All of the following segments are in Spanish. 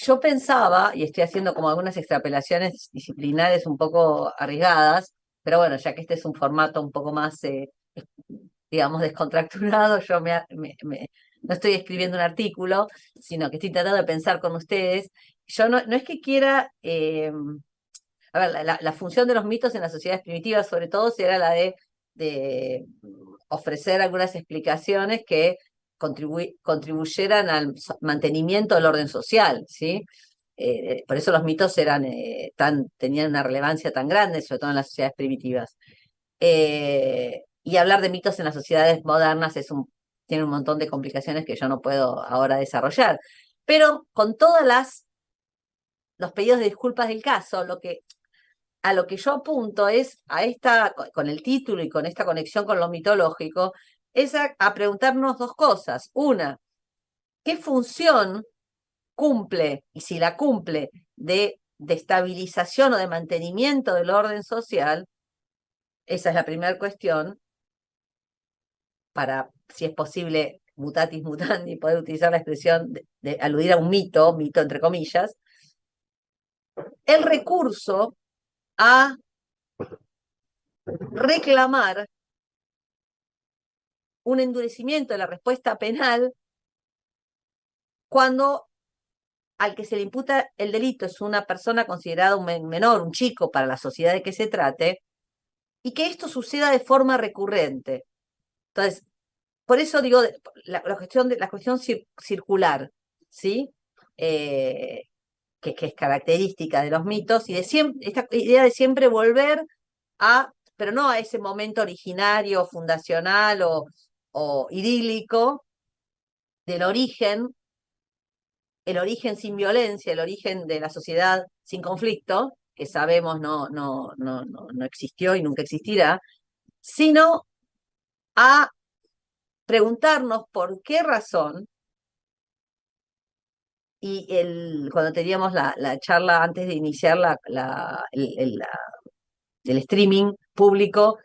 yo pensaba, y estoy haciendo como algunas extrapolaciones disciplinares un poco arriesgadas, pero bueno, ya que este es un formato un poco más, digamos, descontracturado, yo no estoy escribiendo un artículo, sino que estoy tratando de pensar con ustedes. Yo no es que quiera, a ver, la función de los mitos en las sociedades primitivas, sobre todo, será la de ofrecer algunas explicaciones que contribuyeran al mantenimiento del orden social, ¿sí? Por eso los mitos tenían una relevancia tan grande, sobre todo en las sociedades primitivas. Y hablar de mitos en las sociedades modernas tiene un montón de complicaciones que yo no puedo ahora desarrollar. Pero con los pedidos de disculpas del caso, a lo que yo apunto es con el título y con esta conexión con lo mitológico, es a preguntarnos dos cosas. Una, ¿qué función cumple, y si la cumple, de estabilización o de mantenimiento del orden social? Esa es la primera cuestión, para, si es posible, mutatis mutandi, poder utilizar la expresión de aludir a un mito entre comillas. El recurso a reclamar un endurecimiento de la respuesta penal cuando al que se le imputa el delito es una persona considerada un menor, un chico para la sociedad de que se trate, y que esto suceda de forma recurrente. Entonces, por eso digo la cuestión circular, ¿sí? Que es característica de los mitos, y esta idea de siempre volver pero no a ese momento originario, fundacional o idílico del origen, el origen sin violencia, el origen de la sociedad sin conflicto, que sabemos no existió y nunca existirá, sino a preguntarnos por qué razón, y cuando teníamos la charla antes de iniciar el streaming público,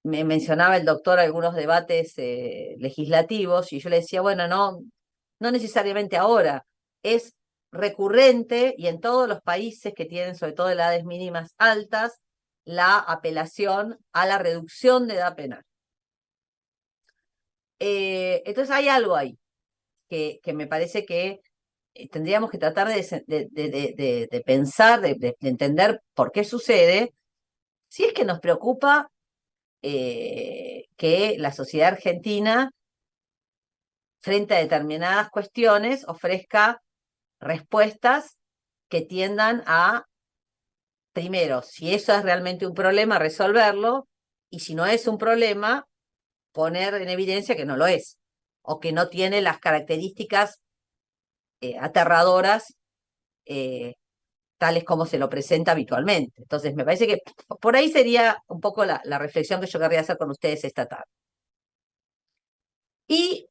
me mencionaba el doctor algunos debates legislativos, y yo le decía, bueno, no necesariamente ahora, es recurrente y en todos los países que tienen sobre todo edades mínimas altas, la apelación a la reducción de edad penal. Entonces hay algo ahí que me parece que tendríamos que tratar de pensar, de entender por qué sucede, si es que nos preocupa que la sociedad argentina, frente a determinadas cuestiones, ofrezca respuestas que tiendan a, primero, si eso es realmente un problema, resolverlo, y si no es un problema, poner en evidencia que no lo es, o que no tiene las características aterradoras, eh, tales como se lo presenta habitualmente. Entonces, me parece que por ahí sería un poco la reflexión que yo querría hacer con ustedes esta tarde. Y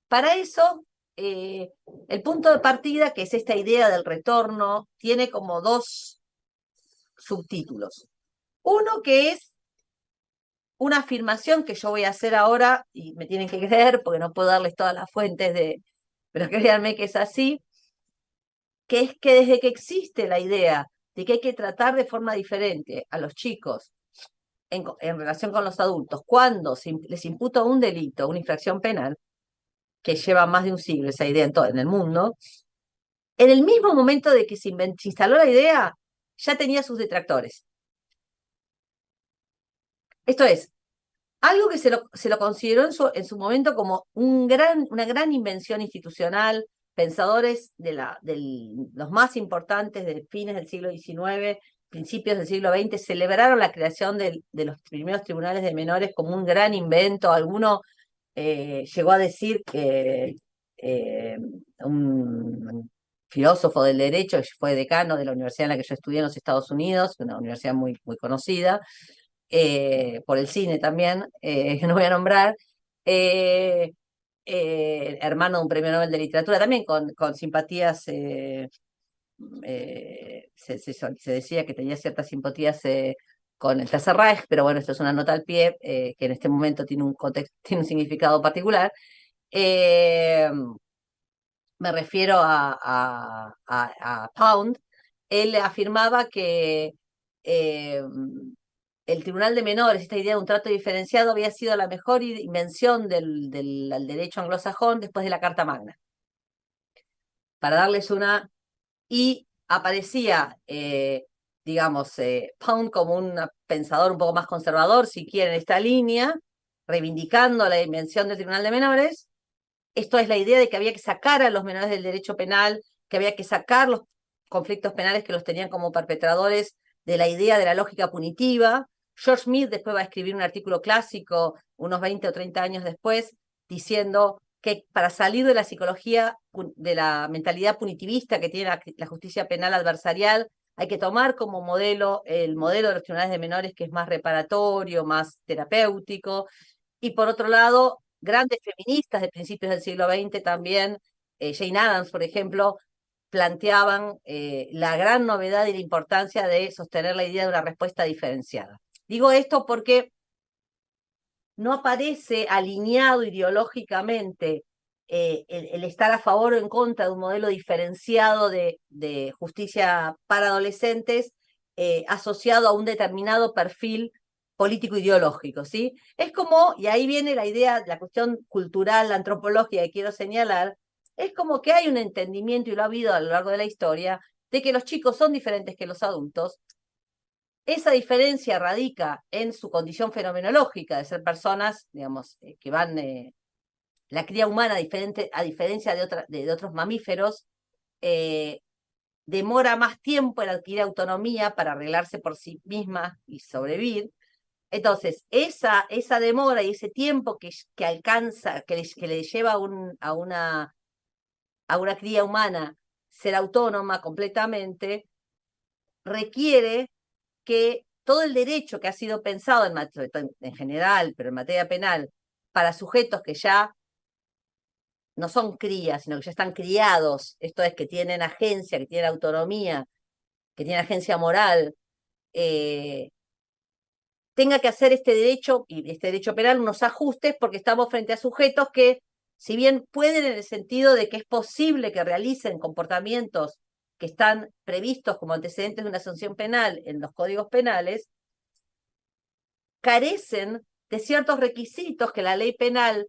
para eso, el punto de partida, que es esta idea del retorno, tiene como dos subtítulos. Uno que es una afirmación que yo voy a hacer ahora, y me tienen que creer porque no puedo darles todas las fuentes pero créanme que es así, que es que desde que existe la idea de que hay que tratar de forma diferente a los chicos en relación con los adultos, cuando les imputa un delito, una infracción penal, que lleva más de un siglo esa idea en el mundo, en el mismo momento de que se instaló la idea, ya tenía sus detractores. Esto es, algo que se lo consideró en su momento como una gran invención institucional, pensadores los más importantes de fines del siglo XIX, principios del siglo XX, celebraron la creación de los primeros tribunales de menores como un gran invento. Alguno llegó a decir que un filósofo del derecho, fue decano de la universidad en la que yo estudié en los Estados Unidos, una universidad muy, muy conocida, por el cine también, que no voy a nombrar, eh, hermano de un premio Nobel de Literatura, también con simpatías, se decía que tenía ciertas simpatías con el Tercer Reich, pero bueno, esto es una nota al pie, que en este momento tiene un contexto, tiene un significado particular. me refiero a Pound, él afirmaba que eh, el Tribunal de Menores, esta idea de un trato diferenciado, había sido la mejor invención del derecho anglosajón después de la Carta Magna. Para darles una... Y aparecía, digamos, Pound como un pensador un poco más conservador, si quieren, en esta línea, reivindicando la invención del Tribunal de Menores. Esto es la idea de que había que sacar a los menores del derecho penal, que había que sacar los conflictos penales que los tenían como perpetradores de la idea de la lógica punitiva. George Smith después va a escribir un artículo clásico, unos 20 o 30 años después, diciendo que para salir de la psicología, de la mentalidad punitivista que tiene la justicia penal adversarial, hay que tomar como modelo el modelo de los tribunales de menores, que es más reparatorio, más terapéutico, y por otro lado, grandes feministas de principios del siglo XX también, Jane Addams, por ejemplo, planteaban la gran novedad y la importancia de sostener la idea de una respuesta diferenciada. Digo esto porque no aparece alineado ideológicamente el estar a favor o en contra de un modelo diferenciado de justicia para adolescentes asociado a un determinado perfil político-ideológico, ¿sí? Es como, y ahí viene la idea, la cuestión cultural, la antropología que quiero señalar, es como que hay un entendimiento, y lo ha habido a lo largo de la historia, de que los chicos son diferentes que los adultos. Esa diferencia radica en su condición fenomenológica de ser personas, digamos, que van, la cría humana, a diferencia de otros mamíferos, eh, demora más tiempo en adquirir autonomía para arreglarse por sí misma y sobrevivir. Entonces, esa demora y ese tiempo que alcanza, que le lleva a una cría humana ser autónoma completamente, requiere que todo el derecho que ha sido pensado en general, pero en materia penal, para sujetos que ya no son crías, sino que ya están criados, esto es que tienen agencia, que tienen autonomía, que tienen agencia moral, eh, tenga que hacer este derecho y este derecho penal unos ajustes porque estamos frente a sujetos que, si bien pueden en el sentido de que es posible que realicen comportamientos que están previstos como antecedentes de una sanción penal en los códigos penales, carecen de ciertos requisitos que la ley penal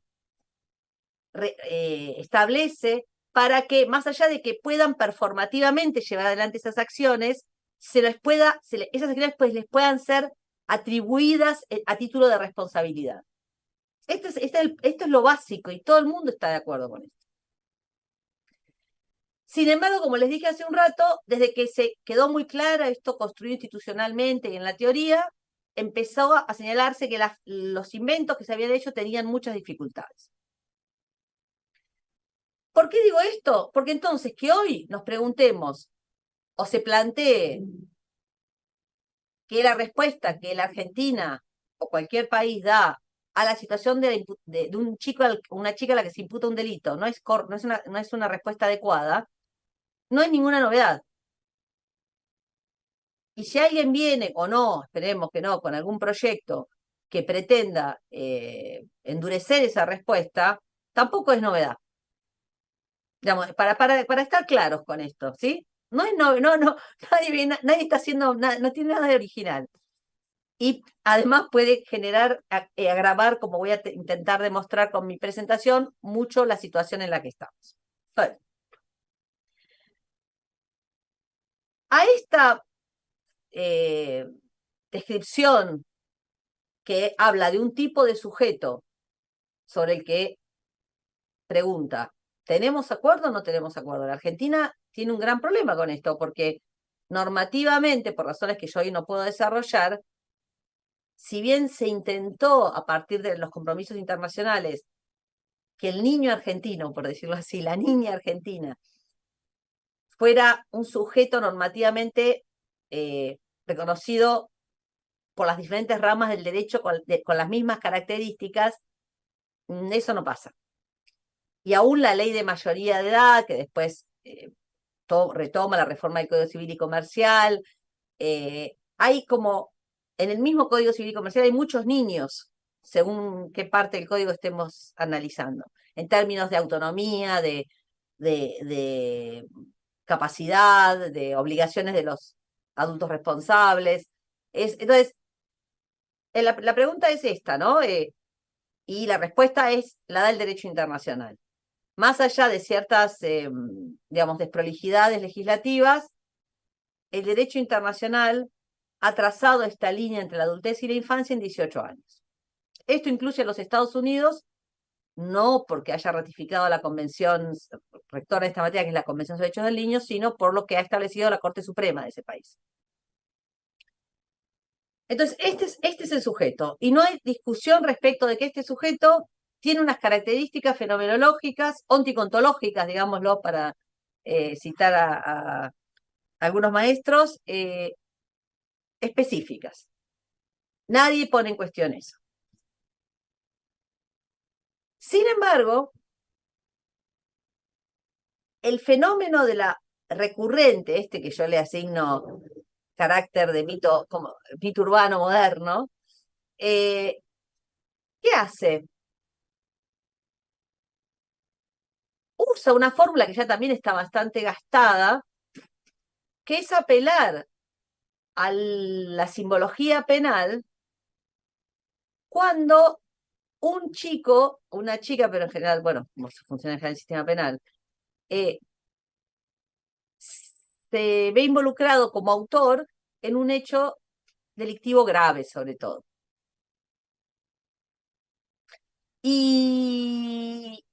establece para que, más allá de que puedan performativamente llevar adelante esas acciones, esas acciones pues, les puedan ser atribuidas a título de responsabilidad. Esto es lo básico y todo el mundo está de acuerdo con esto. Sin embargo, como les dije hace un rato, desde que se quedó muy clara esto construido institucionalmente y en la teoría, empezó a señalarse que los inventos que se habían hecho tenían muchas dificultades. ¿Por qué digo esto? Porque entonces que hoy nos preguntemos o se plantee que la respuesta que la Argentina o cualquier país da a la situación de un chico, una chica a la que se imputa un delito no es una respuesta adecuada, no es ninguna novedad. Y si alguien viene, o no, esperemos que no, con algún proyecto que pretenda endurecer esa respuesta, tampoco es novedad. Digamos, para estar claros con esto, ¿sí? No es nadie está haciendo nada, no tiene nada de original. Y además puede generar, agravar, como voy a intentar demostrar con mi presentación, mucho la situación en la que estamos. Bueno, a esta descripción que habla de un tipo de sujeto sobre el que pregunta, ¿tenemos acuerdo o no tenemos acuerdo? La Argentina tiene un gran problema con esto, porque normativamente, por razones que yo hoy no puedo desarrollar, si bien se intentó a partir de los compromisos internacionales que el niño argentino, por decirlo así, la niña argentina, fuera un sujeto normativamente reconocido por las diferentes ramas del derecho con las mismas características, eso no pasa. Y aún la ley de mayoría de edad, que después retoma la reforma del Código Civil y Comercial, hay como, en el mismo Código Civil y Comercial hay muchos niños, según qué parte del código estemos analizando, en términos de autonomía, de capacidad, de obligaciones de los adultos responsables. Entonces, la pregunta es esta, ¿no? Y la respuesta es, la da el derecho internacional. Más allá de ciertas, digamos, desprolijidades legislativas, el derecho internacional ha trazado esta línea entre la adultez y la infancia en 18 años. Esto incluye a los Estados Unidos, no porque haya ratificado la convención rectora de esta materia, que es la Convención sobre Derechos del Niño, sino por lo que ha establecido la Corte Suprema de ese país. Entonces, este es el sujeto, y no hay discusión respecto de que este sujeto tiene unas características fenomenológicas, onticontológicas, digámoslo, para citar a algunos maestros, específicas. Nadie pone en cuestión eso. Sin embargo, el fenómeno de la recurrente, este que yo le asigno carácter de mito, como mito urbano moderno, ¿qué hace? Usa una fórmula que ya también está bastante gastada, que es apelar a la simbología penal cuando un chico, una chica, pero en general, bueno, como funciona en general el sistema penal, se ve involucrado como autor en un hecho delictivo grave, sobre todo. ¿Y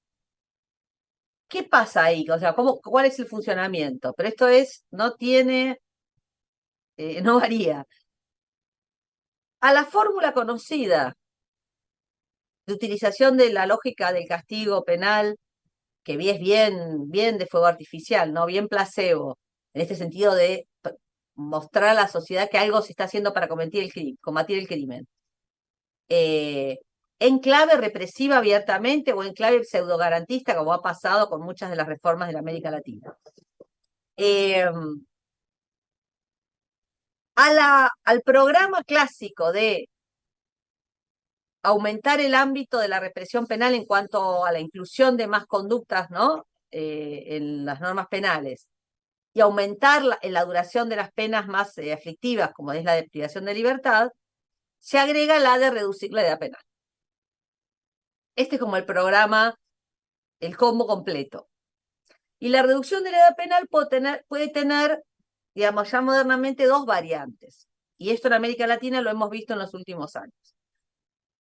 qué pasa ahí? O sea, ¿cuál es el funcionamiento? Pero esto no tiene, no varía. A la fórmula conocida de utilización de la lógica del castigo penal, que es bien de fuego artificial, ¿no? Bien placebo, en este sentido de mostrar a la sociedad que algo se está haciendo para combatir el crimen. En clave represiva abiertamente o en clave pseudogarantista, como ha pasado con muchas de las reformas de la América Latina. Al programa clásico de aumentar el ámbito de la represión penal en cuanto a la inclusión de más conductas, ¿no? En las normas penales, y aumentar la duración de las penas más aflictivas, como es la de privación de libertad, se agrega la de reducir la edad penal. Este es como el programa, el combo completo. Y la reducción de la edad penal puede tener, digamos, ya modernamente dos variantes. Y esto en América Latina lo hemos visto en los últimos años.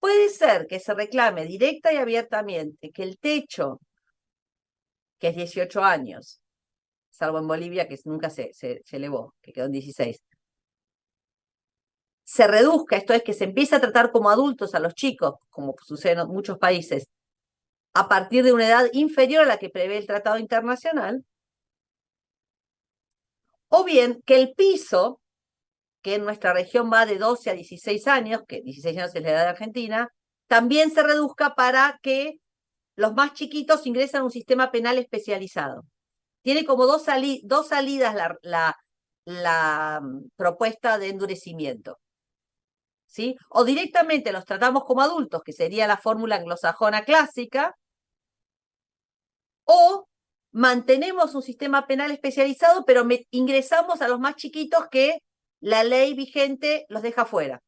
Puede ser que se reclame directa y abiertamente que el techo, que es 18 años, salvo en Bolivia, que nunca se elevó, que quedó en 16, se reduzca, esto es que se empiece a tratar como adultos a los chicos, como sucede en muchos países, a partir de una edad inferior a la que prevé el Tratado Internacional, o bien que el piso, que en nuestra región va de 12 a 16 años, que 16 años es la edad de Argentina, también se reduzca para que los más chiquitos ingresen a un sistema penal especializado. Tiene como dos salidas la propuesta de endurecimiento. ¿Sí? O directamente los tratamos como adultos, que sería la fórmula anglosajona clásica, o mantenemos un sistema penal especializado, pero ingresamos a los más chiquitos que la ley vigente los deja fuera.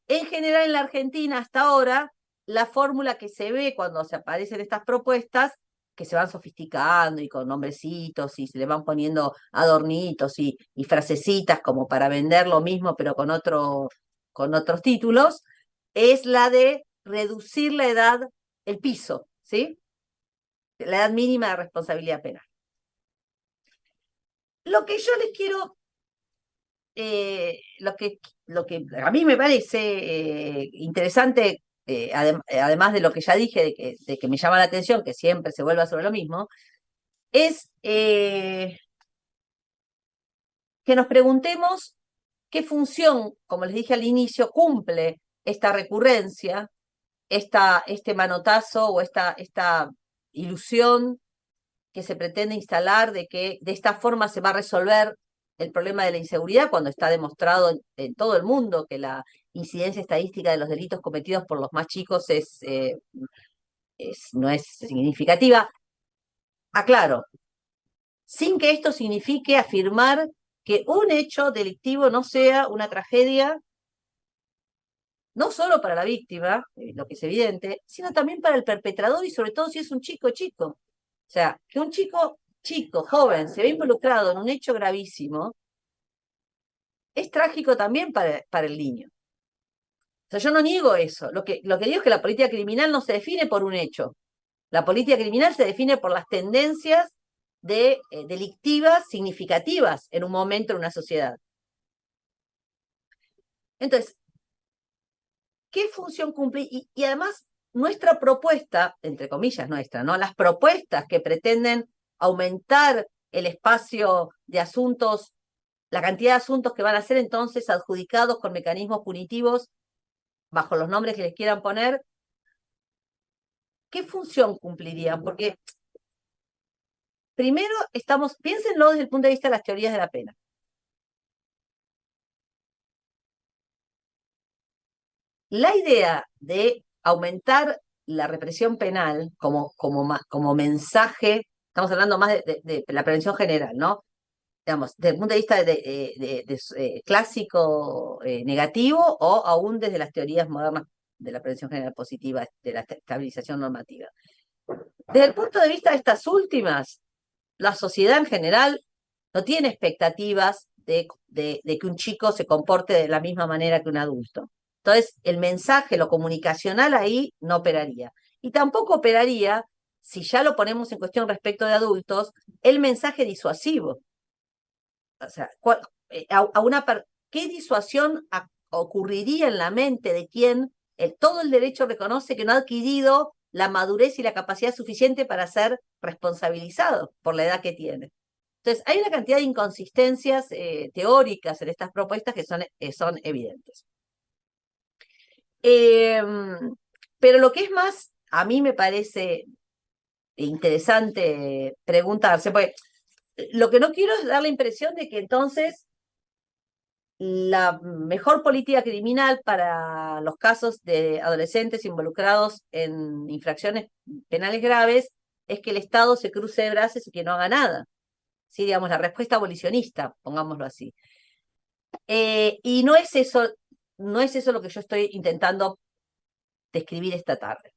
En general, en la Argentina, hasta ahora, la fórmula que se ve cuando se aparecen estas propuestas, que se van sofisticando y con nombrecitos y se le van poniendo adornitos y frasecitas como para vender lo mismo, pero con otros títulos, es la de reducir la edad, el piso, ¿sí? La edad mínima de responsabilidad penal. Lo que yo les quiero, lo que a mí me parece interesante, además de lo que ya dije, de que me llama la atención, que siempre se vuelva sobre lo mismo, es que nos preguntemos qué función, como les dije al inicio, cumple esta recurrencia, este manotazo o esta ilusión que se pretende instalar de que de esta forma se va a resolver el problema de la inseguridad, cuando está demostrado en todo el mundo que la incidencia estadística de los delitos cometidos por los más chicos no es significativa. aclaro, sin que esto signifique afirmar que un hecho delictivo no sea una tragedia, no solo para la víctima, lo que es evidente, sino también para el perpetrador y sobre todo si es un chico chico. O sea, que un chico chico, joven, se ve involucrado en un hecho gravísimo, es trágico también para el niño. O sea, yo no niego eso. Lo que digo es que la política criminal no se define por un hecho. La política criminal se define por las tendencias delictivas significativas en un momento en una sociedad. Entonces, ¿qué función cumple? Y además, nuestra propuesta, entre comillas nuestra, ¿no? Las propuestas que pretenden aumentar el espacio de asuntos, la cantidad de asuntos que van a ser entonces adjudicados con mecanismos punitivos bajo los nombres que les quieran poner, ¿qué función cumplirían? Porque primero piénsenlo desde el punto de vista de las teorías de la pena. La idea de aumentar la represión penal como mensaje, estamos hablando más de la prevención general, ¿no? Digamos, desde el punto de vista clásico negativo o aún desde las teorías modernas de la prevención general positiva, de la estabilización normativa. Desde el punto de vista de estas últimas, la sociedad en general no tiene expectativas de que un chico se comporte de la misma manera que un adulto. Entonces, el mensaje, lo comunicacional ahí no operaría. Y tampoco operaría, si ya lo ponemos en cuestión respecto de adultos, el mensaje disuasivo. O sea, ¿qué disuasión ocurriría en la mente de quien todo el derecho reconoce que no ha adquirido la madurez y la capacidad suficiente para ser responsabilizado por la edad que tiene? Entonces, hay una cantidad de inconsistencias teóricas en estas propuestas que son evidentes. Pero lo que es más, a mí me parece interesante preguntarse, porque lo que no quiero es dar la impresión de que entonces la mejor política criminal para los casos de adolescentes involucrados en infracciones penales graves es que el Estado se cruce de brazos y que no haga nada. Sí, digamos, la respuesta abolicionista, pongámoslo así. Y no es eso lo que yo estoy intentando describir esta tarde.